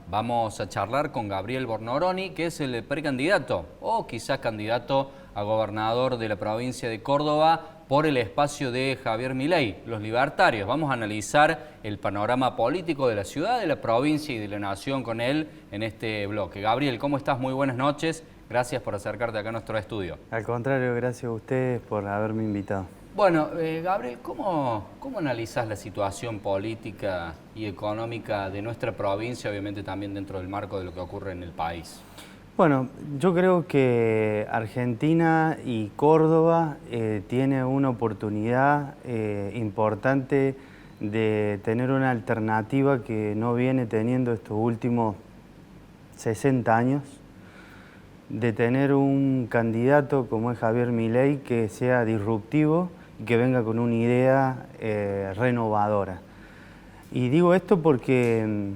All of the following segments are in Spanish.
Vamos a charlar con Gabriel Bornoroni, que es el precandidato o quizás candidato a gobernador de la provincia de Córdoba por el espacio de Javier Milei, los libertarios. Vamos a analizar el panorama político de la ciudad, de la provincia y de la nación con él en este bloque. Gabriel, ¿cómo estás? Muy buenas noches. Gracias por acercarte acá a nuestro estudio. Al contrario, gracias a ustedes por haberme invitado. Bueno, Gabriel, ¿cómo analizás la situación política y económica de nuestra provincia, obviamente también dentro del marco de lo que ocurre en el país? Bueno, yo creo que Argentina y Córdoba tiene una oportunidad importante de tener una alternativa que no viene teniendo estos últimos 60 años, de tener un candidato como es Javier Milei que sea disruptivo y que venga con una idea renovadora. Y digo esto porque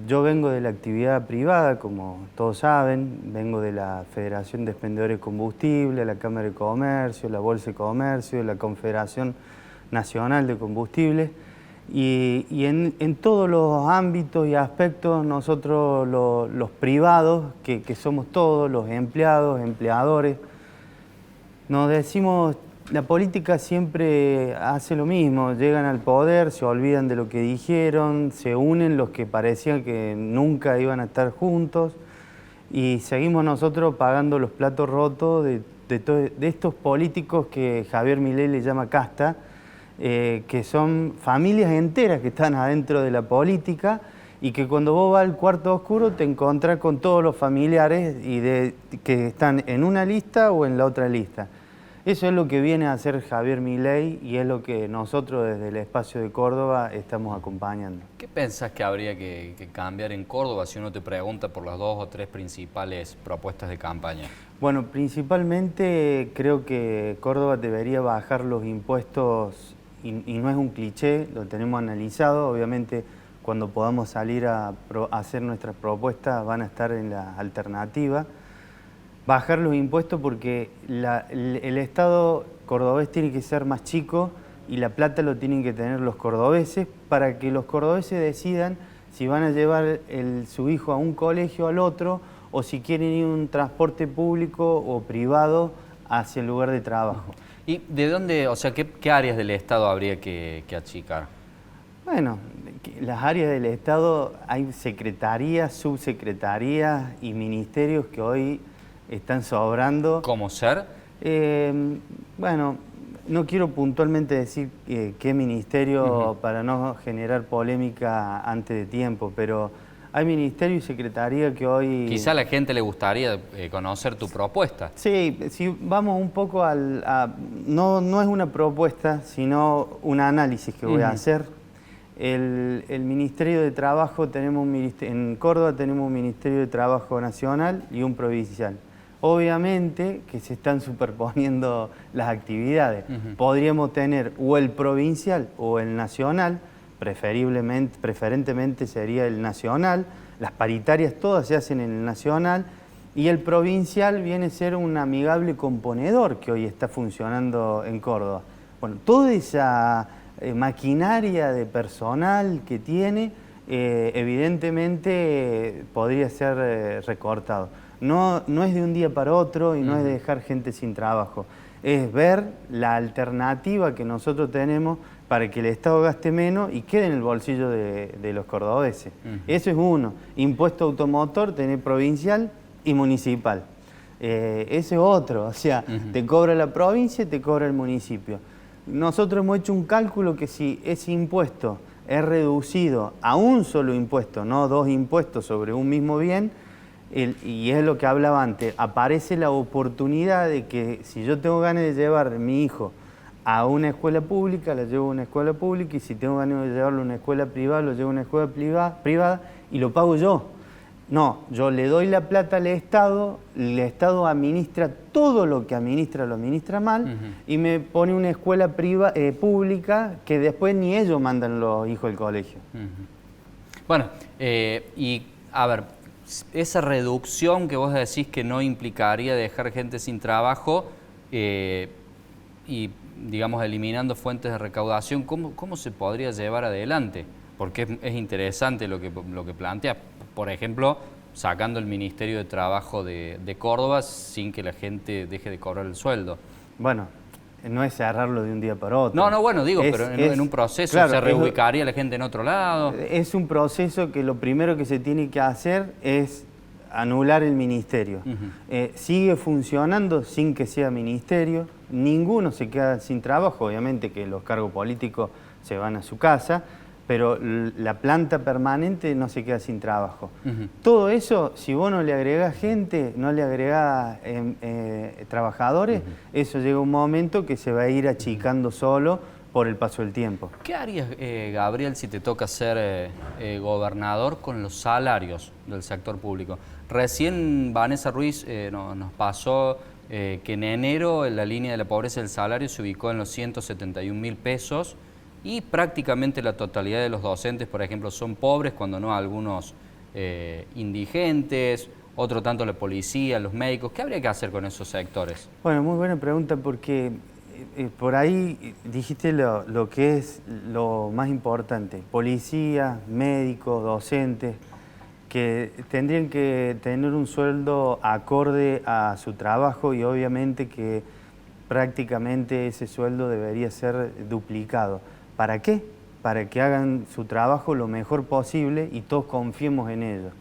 yo vengo de la actividad privada, como todos saben, vengo de la Federación de Expendedores de Combustible, la Cámara de Comercio, la Bolsa de Comercio, la Confederación Nacional de Combustibles, y en todos los ámbitos y aspectos nosotros los privados, que somos todos, los empleados, empleadores, nos decimos, la política siempre hace lo mismo, llegan al poder, se olvidan de lo que dijeron, se unen los que parecían que nunca iban a estar juntos y seguimos nosotros pagando los platos rotos de estos políticos que Javier Milei le llama casta, que son familias enteras que están adentro de la política y que cuando vos vas al cuarto oscuro te encontrás con todos los familiares que están en una lista o en la otra lista. Eso es lo que viene a hacer Javier Milei y es lo que nosotros desde el espacio de Córdoba estamos acompañando. ¿Qué pensás que habría que cambiar en Córdoba si uno te pregunta por las dos o tres principales propuestas de campaña? Bueno, principalmente creo que Córdoba debería bajar los impuestos y no es un cliché, lo tenemos analizado. Obviamente cuando podamos salir a hacer nuestras propuestas van a estar en la alternativa. Bajar los impuestos porque el Estado cordobés tiene que ser más chico y la plata lo tienen que tener los cordobeses para que los cordobeses decidan si van a llevar su hijo a un colegio o al otro o si quieren ir a un transporte público o privado hacia el lugar de trabajo. ¿Y de dónde, o sea, qué áreas del Estado habría que achicar? Bueno, las áreas del Estado hay secretarías, subsecretarías y ministerios que hoy están sobrando. ¿Cómo ser? Bueno, no quiero puntualmente decir qué ministerio para no generar polémica antes de tiempo, pero hay ministerio y secretaría que hoy... Quizá a la gente le gustaría conocer tu propuesta. Sí, si vamos un poco no es una propuesta, sino un análisis que voy a hacer. El Ministerio de Trabajo, en Córdoba tenemos un Ministerio de Trabajo nacional y un provincial. Obviamente que se están superponiendo las actividades. Podríamos tener o el provincial o el nacional, preferentemente sería el nacional, las paritarias todas se hacen en el nacional y el provincial viene a ser un amigable componedor que hoy está funcionando en Córdoba. Bueno, toda esa maquinaria de personal que tiene, evidentemente podría ser recortado. No es de un día para otro y no es de dejar gente sin trabajo. Es ver la alternativa que nosotros tenemos para que el Estado gaste menos y quede en el bolsillo de los cordobeses. Eso es uno. Impuesto automotor, tener provincial y municipal. Ese es otro. O sea, te cobra la provincia y te cobra el municipio. Nosotros hemos hecho un cálculo que si ese impuesto es reducido a un solo impuesto, no dos impuestos sobre un mismo bien, y es lo que hablaba antes, aparece la oportunidad de que si yo tengo ganas de llevar a mi hijo a una escuela pública, la llevo a una escuela pública, y si tengo ganas de llevarlo a una escuela privada, lo llevo a una escuela privada y lo pago yo. No, yo le doy la plata al Estado, el Estado administra todo lo que administra, lo administra mal, y me pone una escuela pública que después ni ellos mandan los hijos al colegio. Bueno, y a ver, esa reducción que vos decís que no implicaría dejar gente sin trabajo y, digamos, eliminando fuentes de recaudación, ¿cómo se podría llevar adelante? Porque es interesante lo que plantea. Por ejemplo, sacando el Ministerio de Trabajo de Córdoba sin que la gente deje de cobrar el sueldo. Bueno, no es cerrarlo de un día para otro. No, bueno, digo, pero en un proceso claro, se reubicaría la gente en otro lado. Es un proceso que lo primero que se tiene que hacer es anular el ministerio. Sigue funcionando sin que sea ministerio, ninguno se queda sin trabajo, obviamente que los cargos políticos se van a su casa, pero la planta permanente no se queda sin trabajo. Todo eso, si vos no le agregás gente, no le agregás trabajadores, eso llega un momento que se va a ir achicando solo por el paso del tiempo. ¿Qué harías, Gabriel, si te toca ser gobernador con los salarios del sector público? Recién Vanessa Ruiz nos pasó que en enero la línea de la pobreza del salario se ubicó en los 171.000 pesos y prácticamente la totalidad de los docentes, por ejemplo, son pobres, cuando no algunos indigentes, otro tanto la policía, los médicos. ¿Qué habría que hacer con esos sectores? Bueno, muy buena pregunta porque por ahí dijiste lo que es lo más importante. Policía, médicos, docentes, que tendrían que tener un sueldo acorde a su trabajo y obviamente que prácticamente ese sueldo debería ser duplicado. ¿Para qué? Para que hagan su trabajo lo mejor posible y todos confiemos en ellos.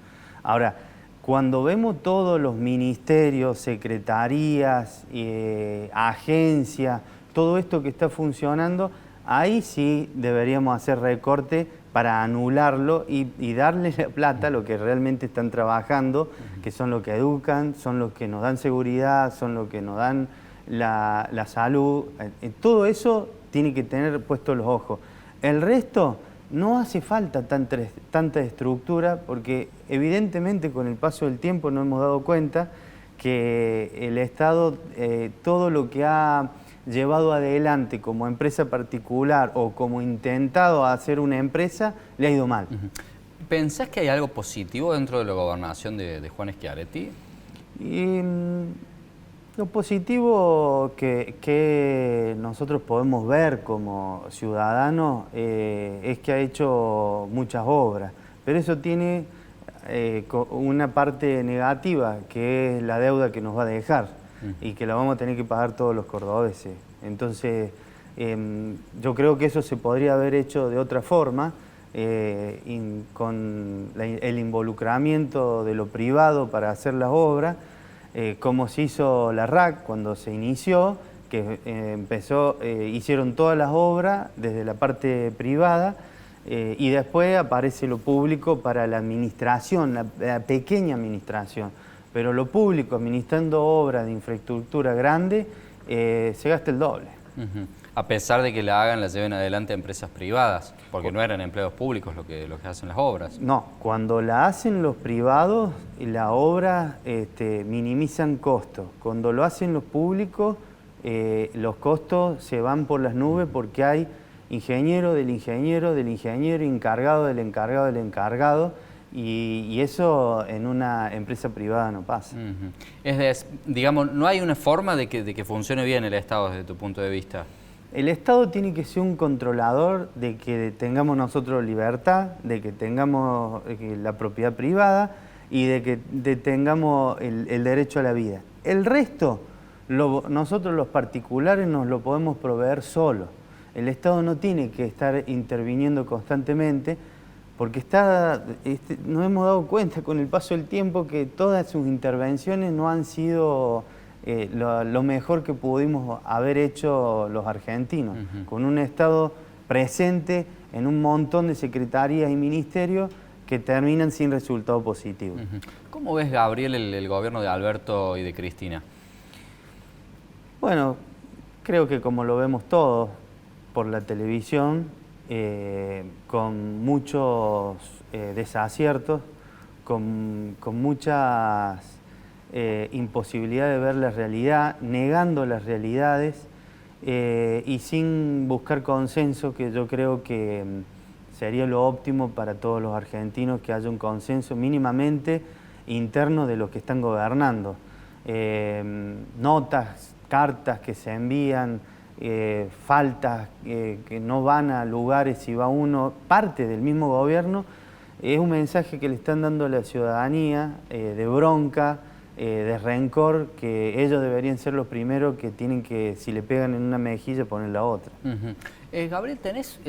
Ahora, cuando vemos todos los ministerios, secretarías, agencias, todo esto que está funcionando, ahí sí deberíamos hacer recorte para anularlo y darle la plata a los que realmente están trabajando, que son los que educan, son los que nos dan seguridad, son los que nos dan la salud. Todo eso tiene que tener puestos los ojos. El resto no hace falta tanta estructura porque evidentemente con el paso del tiempo nos hemos dado cuenta que el Estado, todo lo que ha llevado adelante como empresa particular o como intentado hacer una empresa, le ha ido mal. ¿Pensás que hay algo positivo dentro de la gobernación de Juan Schiaretti? Lo positivo que nosotros podemos ver como ciudadanos es que ha hecho muchas obras, pero eso tiene una parte negativa, que es la deuda que nos va a dejar y que la vamos a tener que pagar todos los cordobeses. Entonces, yo creo que eso se podría haber hecho de otra forma, con el involucramiento de lo privado para hacer las obras, como se hizo la RAC cuando se inició, que hicieron todas las obras desde la parte privada y después aparece lo público para la administración, la pequeña administración. Pero lo público, administrando obras de infraestructura grande, se gasta el doble. A pesar de que la lleven adelante empresas privadas, porque no eran empleados públicos los que hacen las obras. No, cuando la hacen los privados, la obra minimizan costos. Cuando lo hacen los públicos, los costos se van por las nubes porque hay ingeniero del ingeniero del ingeniero, encargado del encargado del encargado, y eso en una empresa privada no pasa. Digamos, ¿no hay una forma de que funcione bien el Estado desde tu punto de vista? El Estado tiene que ser un controlador de que tengamos nosotros libertad, de que tengamos la propiedad privada y de que tengamos el derecho a la vida. El resto, nosotros los particulares nos lo podemos proveer solos. El Estado no tiene que estar interviniendo constantemente porque nos hemos dado cuenta con el paso del tiempo que todas sus intervenciones no han sido lo mejor que pudimos haber hecho los argentinos, con un Estado presente en un montón de secretarías y ministerios que terminan sin resultado positivo. ¿Cómo ves, Gabriel, el gobierno de Alberto y de Cristina? Bueno, creo que como lo vemos todos por la televisión, con muchos desaciertos, con muchas imposibilidad de ver la realidad, negando las realidades y sin buscar consenso, que yo creo que sería lo óptimo para todos los argentinos, que haya un consenso mínimamente interno de los que están gobernando. Notas, cartas que se envían faltas que no van a lugares si va uno, parte del mismo gobierno, es un mensaje que le están dando a la ciudadanía de bronca, de rencor, que ellos deberían ser los primeros que tienen que, si le pegan en una mejilla, poner la otra. Gabriel, ¿tenés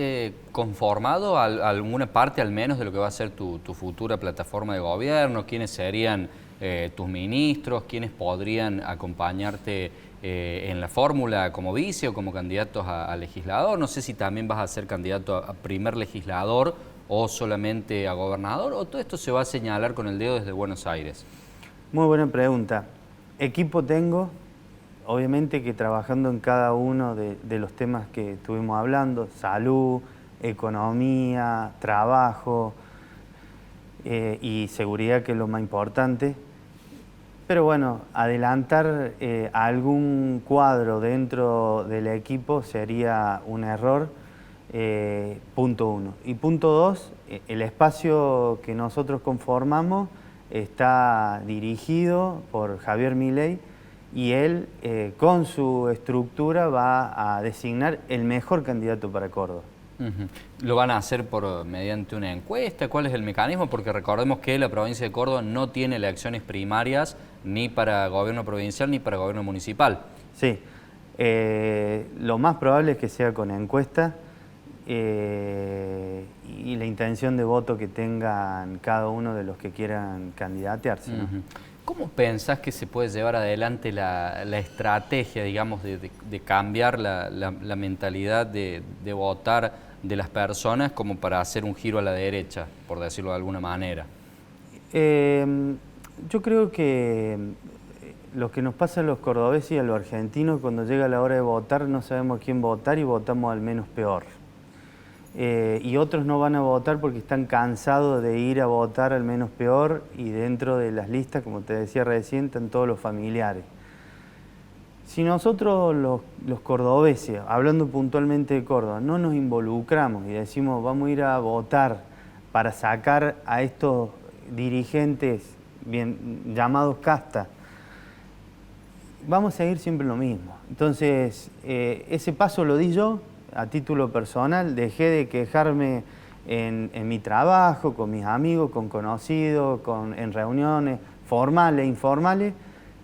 conformado alguna parte al menos de lo que va a ser tu futura plataforma de gobierno? ¿Quiénes serían tus ministros? ¿Quiénes podrían acompañarte en la fórmula como vice o como candidatos a legislador? No sé si también vas a ser candidato a primer legislador o solamente a gobernador, o todo esto se va a señalar con el dedo desde Buenos Aires. Muy buena pregunta. Equipo tengo, obviamente que trabajando en cada uno de los temas que estuvimos hablando, salud, economía, trabajo y seguridad, que es lo más importante. Pero bueno, adelantar algún cuadro dentro del equipo sería un error, punto uno. Y punto dos, el espacio que nosotros conformamos está dirigido por Javier Milei y él, con su estructura, va a designar el mejor candidato para Córdoba. ¿Lo van a hacer mediante una encuesta? ¿Cuál es el mecanismo? Porque recordemos que la provincia de Córdoba no tiene elecciones primarias ni para gobierno provincial ni para gobierno municipal. Sí, lo más probable es que sea con encuesta y la intención de voto que tengan cada uno de los que quieran candidatearse, ¿no? ¿Cómo pensás que se puede llevar adelante la estrategia, digamos, de cambiar la mentalidad de votar de las personas como para hacer un giro a la derecha, por decirlo de alguna manera? Yo creo que lo que nos pasa a los cordobeses y a los argentinos, cuando llega la hora de votar, no sabemos quién votar y votamos al menos peor. Y otros no van a votar porque están cansados de ir a votar al menos peor, y dentro de las listas, como te decía recién, están todos los familiares. Si nosotros los cordobeses, hablando puntualmente de Córdoba, no nos involucramos y decimos vamos a ir a votar para sacar a estos dirigentes bien llamados casta, vamos a seguir siempre lo mismo. Entonces, ese paso lo di yo a título personal. Dejé de quejarme en mi trabajo, con mis amigos, con conocidos, en reuniones formales e informales,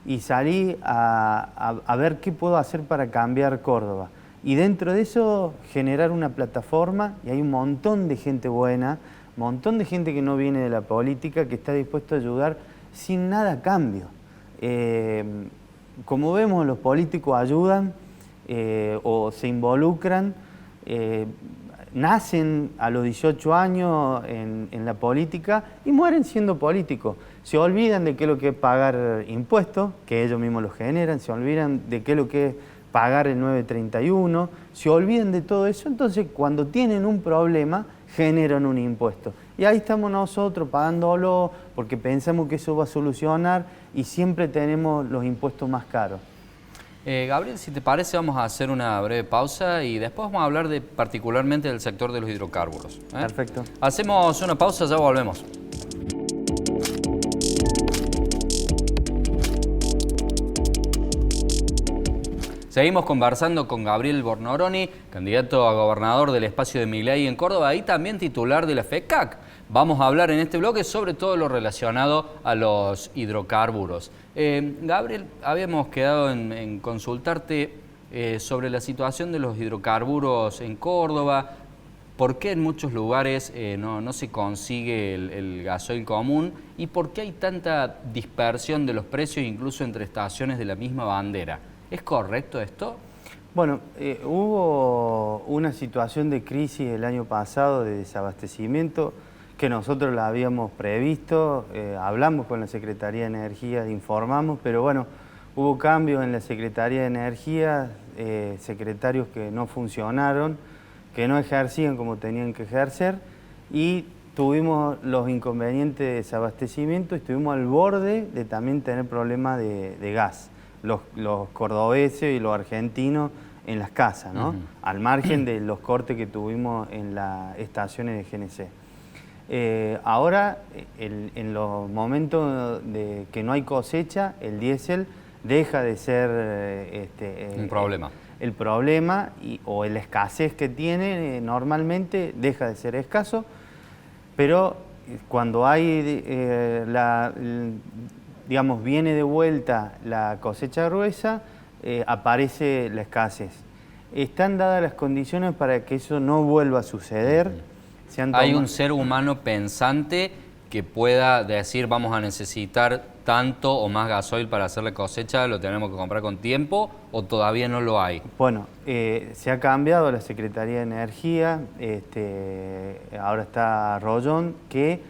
y salí a ver qué puedo hacer para cambiar Córdoba. Y dentro de eso generar una plataforma, y hay un montón de gente buena, un montón de gente que no viene de la política, que está dispuesto a ayudar sin nada a cambio. Como vemos, los políticos ayudan o se involucran, nacen a los 18 años en la política y mueren siendo políticos. Se olvidan de qué es lo que es pagar impuestos, que ellos mismos los generan, se olvidan de qué es lo que es pagar el 931, se olvidan de todo eso. Entonces, cuando tienen un problema, generan un impuesto. Y ahí estamos nosotros pagándolo porque pensamos que eso va a solucionar, y siempre tenemos los impuestos más caros. Gabriel, si te parece, vamos a hacer una breve pausa y después vamos a hablar particularmente del sector de los hidrocarburos. Perfecto. Hacemos una pausa, ya volvemos. Seguimos conversando con Gabriel Bornoroni, candidato a gobernador del espacio de Milei en Córdoba y también titular de la FECAC. Vamos a hablar en este bloque sobre todo lo relacionado a los hidrocarburos. Gabriel, habíamos quedado en consultarte sobre la situación de los hidrocarburos en Córdoba, por qué en muchos lugares no se consigue el gasoil común y por qué hay tanta dispersión de los precios incluso entre estaciones de la misma bandera. ¿Es correcto esto? Bueno, hubo una situación de crisis el año pasado de desabastecimiento que nosotros la habíamos previsto, hablamos con la Secretaría de Energía, informamos, pero bueno, hubo cambios en la Secretaría de Energía, secretarios que no funcionaron, que no ejercían como tenían que ejercer, y tuvimos los inconvenientes de desabastecimiento y estuvimos al borde de también tener problemas de gas. Los cordobeses y los argentinos en las casas, ¿no? Al margen de los cortes que tuvimos en las estaciones de GNC. Ahora, en los momentos de que no hay cosecha, el diésel deja de ser un problema. el problema o la escasez que tiene normalmente deja de ser escaso, pero cuando hay, digamos, viene de vuelta la cosecha gruesa, aparece la escasez. Están dadas las condiciones para que eso no vuelva a suceder. Hay un ser humano pensante que pueda decir vamos a necesitar tanto o más gasoil para hacer la cosecha, lo tenemos que comprar con tiempo, o todavía no lo hay. Bueno, se ha cambiado la Secretaría de Energía, ahora está Rollón, que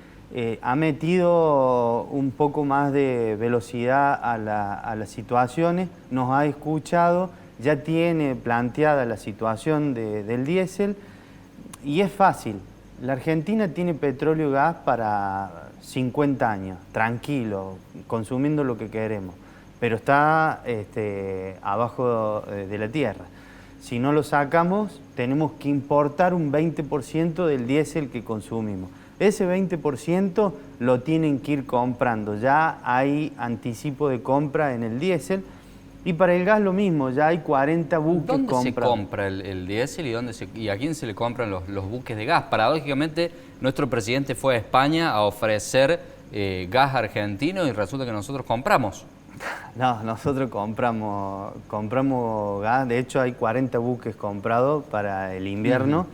ha metido un poco más de velocidad a las situaciones, nos ha escuchado, ya tiene planteada la situación del diésel y es fácil. La Argentina tiene petróleo y gas para 50 años, tranquilo, consumiendo lo que queremos, pero está abajo de la tierra. Si no lo sacamos, tenemos que importar un 20% del diésel que consumimos. Ese 20% lo tienen que ir comprando, ya hay anticipo de compra en el diésel. Y para el gas lo mismo, ya hay 40 buques comprados. ¿Dónde se compra el diésel y a quién se le compran los buques de gas? Paradójicamente, nuestro presidente fue a España a ofrecer gas argentino y resulta que nosotros compramos. No, nosotros compramos gas, de hecho hay 40 buques comprados para el invierno.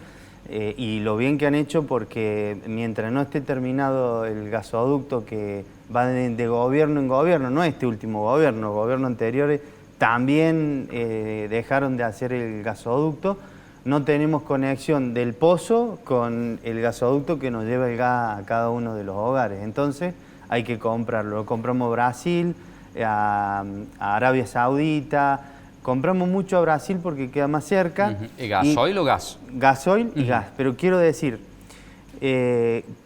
Y lo bien que han hecho, porque mientras no esté terminado el gasoducto que va de gobierno en gobierno, no este último gobierno, gobiernos anteriores también dejaron de hacer el gasoducto, no tenemos conexión del pozo con el gasoducto que nos lleva el gas a cada uno de los hogares. Entonces hay que comprarlo. Lo compramos a Brasil, a Arabia Saudita. Compramos mucho a Brasil porque queda más cerca. ¿Y gasoil o gas? Gasoil y gas. Pero quiero decir,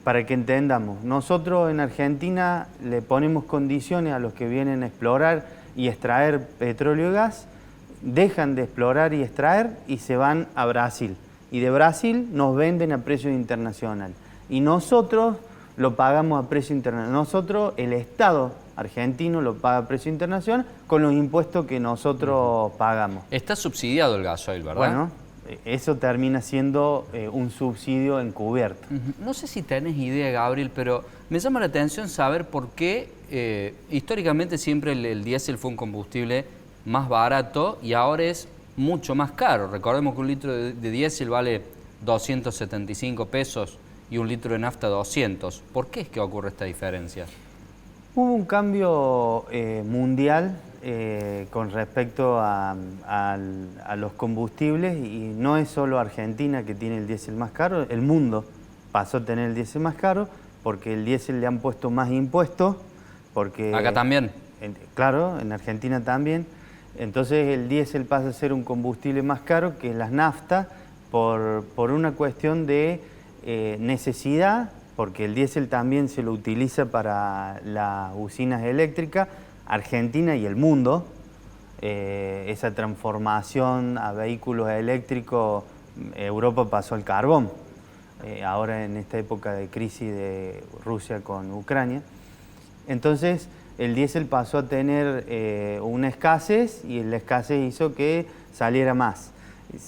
para que entendamos, nosotros en Argentina le ponemos condiciones a los que vienen a explorar y extraer petróleo y gas, dejan de explorar y extraer y se van a Brasil. Y de Brasil nos venden a precio internacional. Y nosotros lo pagamos a precio internacional. Nosotros, el Estado argentino lo paga a precio internacional con los impuestos que nosotros pagamos. Está subsidiado el gasoil, ¿verdad? Bueno, eso termina siendo un subsidio encubierto. No sé si tenés idea, Gabriel, pero me llama la atención saber por qué históricamente siempre el diésel fue un combustible más barato y ahora es mucho más caro. Recordemos que un litro de diésel vale 275 pesos y un litro de nafta 200. ¿Por qué es que ocurre esta diferencia? Hubo un cambio mundial con respecto a los combustibles y no es solo Argentina que tiene el diésel más caro, el mundo pasó a tener el diésel más caro porque el diésel le han puesto más impuestos. Porque, ¿acá también? Claro, en Argentina también. Entonces el diésel pasa a ser un combustible más caro que las naftas por una cuestión de necesidad, porque el diésel también se lo utiliza para las usinas eléctricas, Argentina y el mundo. Esa transformación a vehículos eléctricos, Europa pasó al carbón, ahora en esta época de crisis de Rusia con Ucrania. Entonces el diésel pasó a tener una escasez y la escasez hizo que saliera más,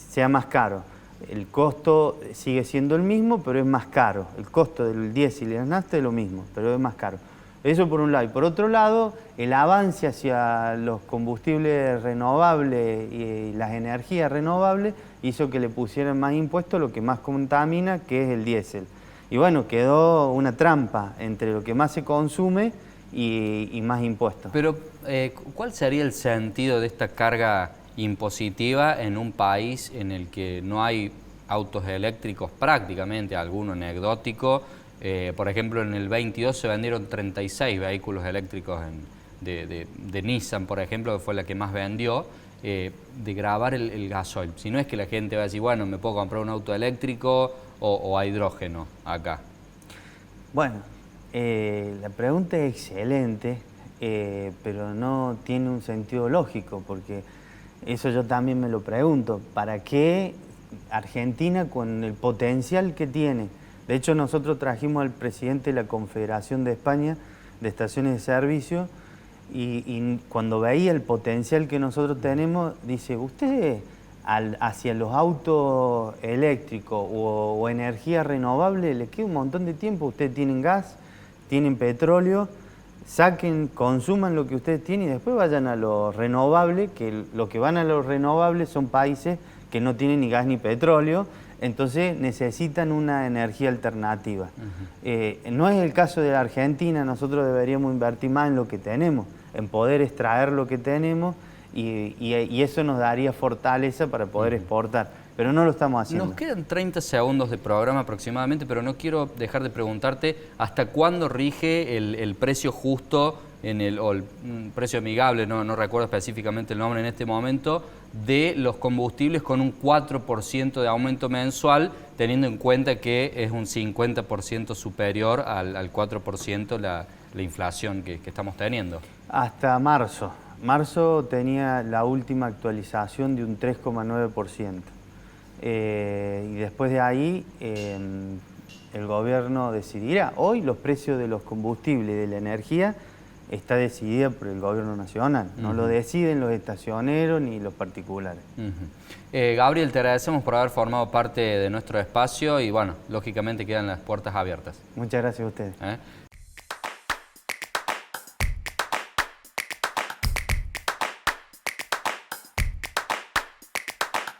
sea más caro. El costo sigue siendo el mismo, pero es más caro. El costo del diésel y la nafta es lo mismo, pero es más caro. Eso por un lado. Y por otro lado, el avance hacia los combustibles renovables y las energías renovables hizo que le pusieran más impuestos, lo que más contamina, que es el diésel. Y bueno, quedó una trampa entre lo que más se consume y más impuestos. Pero, ¿cuál sería el sentido de esta carga impositiva en un país en el que no hay autos eléctricos prácticamente, alguno anecdótico? Por ejemplo, en el 22 se vendieron 36 vehículos eléctricos de Nissan, por ejemplo, que fue la que más vendió, de grabar el gasoil. Si no es que la gente va a decir, bueno, me puedo comprar un auto eléctrico o a hidrógeno acá. Bueno, la pregunta es excelente, pero no tiene un sentido lógico, porque eso yo también me lo pregunto. ¿Para qué Argentina, con el potencial que tiene? De hecho, nosotros trajimos al presidente de la Confederación de España de Estaciones de Servicio y cuando veía el potencial que nosotros tenemos, dice, ustedes hacia los autos eléctricos o energía renovable, le queda un montón de tiempo. Ustedes tienen gas, tienen petróleo, saquen, consuman lo que ustedes tienen y después vayan a lo renovable, que lo que van a lo renovable son países que no tienen ni gas ni petróleo, entonces necesitan una energía alternativa. No es el caso de la Argentina, nosotros deberíamos invertir más en lo que tenemos, en poder extraer lo que tenemos y eso nos daría fortaleza para poder exportar, pero no lo estamos haciendo. Nos quedan 30 segundos de programa aproximadamente, pero no quiero dejar de preguntarte hasta cuándo rige el precio justo o el precio amigable, no recuerdo específicamente el nombre en este momento, de los combustibles con un 4% de aumento mensual, teniendo en cuenta que es un 50% superior al 4% la inflación que estamos teniendo. Hasta marzo. Marzo tenía la última actualización de un 3,9%. Y después de ahí el gobierno decidirá. Hoy los precios de los combustibles y de la energía está decidida por el gobierno nacional. No lo deciden los estacioneros ni los particulares. Gabriel, te agradecemos por haber formado parte de nuestro espacio y bueno, lógicamente quedan las puertas abiertas. Muchas gracias a ustedes.